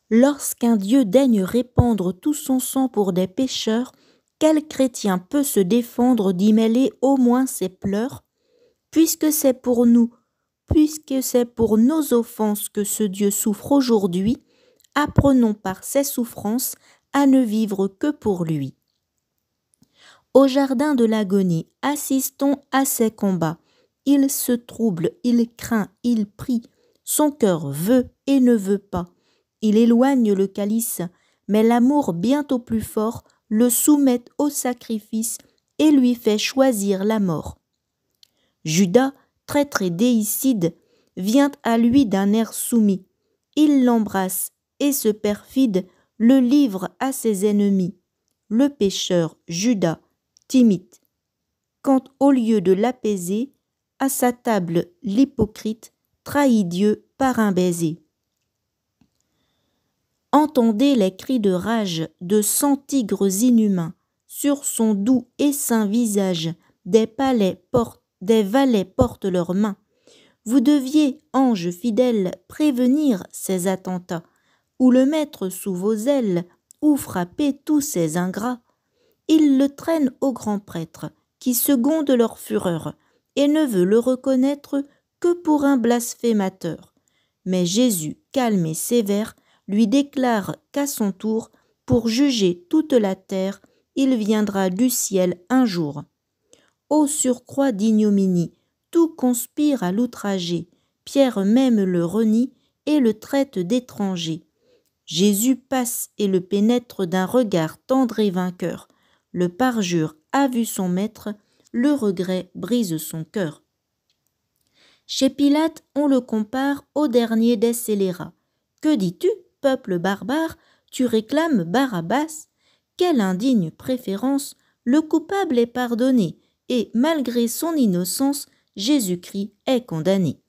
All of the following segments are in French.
Lorsqu'un Dieu daigne répandre tout son sang pour des pécheurs, quel chrétien peut se défendre d'y mêler au moins ses pleurs? Puisque c'est pour nous, puisque c'est pour nos offenses que ce Dieu souffre aujourd'hui, apprenons par ses souffrances à ne vivre que pour lui. Au jardin de l'agonie, assistons à ses combats. Il se trouble, il craint, il prie. Son cœur veut et ne veut pas. Il éloigne le calice, mais l'amour bientôt plus fort le soumet au sacrifice et lui fait choisir la mort. Judas, traître et déicide, vient à lui d'un air soumis. Il l'embrasse et ce perfide le livre à ses ennemis. Le pécheur Judas t'imite, quand au lieu de l'apaiser, à sa table l'hypocrite trahit Dieu par un baiser. Entendez les cris de rage de 100 tigres inhumains, sur son doux et saint visage, des valets portent leurs mains. Vous deviez, anges fidèles, prévenir ces attentats, ou le mettre sous vos ailes, ou frapper tous ces ingrats. Ils le traînent au grand prêtre, qui seconde leur fureur, et ne veut le reconnaître que pour un blasphémateur. Mais Jésus, calme et sévère, lui déclare qu'à son tour, pour juger toute la terre, il viendra du ciel un jour. Ô surcroît d'ignominie, tout conspire à l'outrager, Pierre même le renie et le traite d'étranger. Jésus passe et le pénètre d'un regard tendre et vainqueur. Le parjure a vu son maître, le regret brise son cœur. Chez Pilate, on le compare au dernier des scélérats. Que dis-tu, peuple barbare, tu réclames Barabbas? Quelle indigne préférence, le coupable est pardonné, et malgré son innocence, Jésus-Christ est condamné.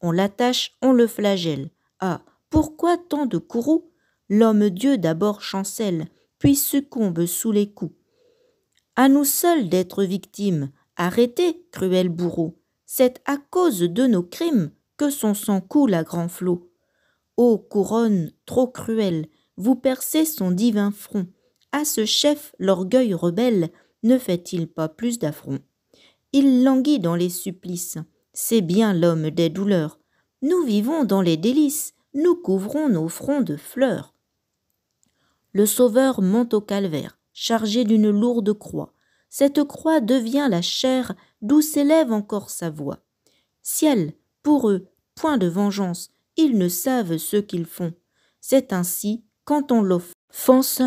On l'attache, on le flagelle. Ah, pourquoi tant de courroux? L'homme-dieu d'abord chancelle, puis succombe sous les coups. À nous seuls d'être victimes, arrêtez, cruel bourreau, c'est à cause de nos crimes que son sang coule à grands flots. Ô couronne trop cruelle, vous percez son divin front, à ce chef l'orgueil rebelle ne fait-il pas plus d'affront? Il languit dans les supplices, c'est bien l'homme des douleurs. Nous vivons dans les délices, nous couvrons nos fronts de fleurs. Le Sauveur monte au calvaire, chargé d'une lourde croix. Cette croix devient la chair d'où s'élève encore sa voix. Ciel, pour eux, point de vengeance, ils ne savent ce qu'ils font. C'est ainsi, quand on l'offense,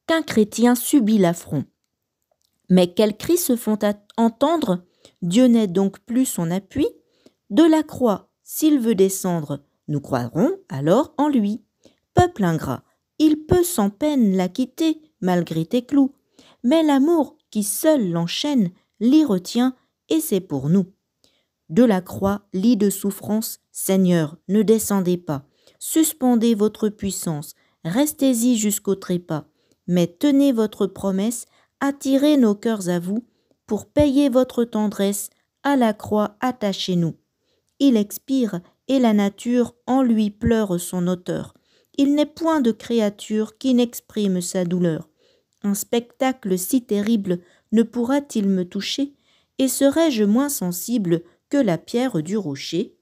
qu'un chrétien subit l'affront. Mais quels cris se font entendre? Dieu n'est donc plus son appui? De la croix, s'il veut descendre, nous croirons alors en lui. Peuple ingrat, il peut sans peine la quitter, malgré tes clous. Mais l'amour qui seul l'enchaîne, l'y retient, et c'est pour nous. De la croix, lit de souffrance, Seigneur, ne descendez pas. Suspendez votre puissance, restez-y jusqu'au trépas. Mais tenez votre promesse, attirez nos cœurs à vous, pour payer votre tendresse, à la croix attachez-nous. Il expire, et la nature en lui pleure son auteur. Il n'est point de créature qui n'exprime sa douleur. Un spectacle si terrible ne pourra-t-il me toucher, et serais-je moins sensible que la pierre du rocher?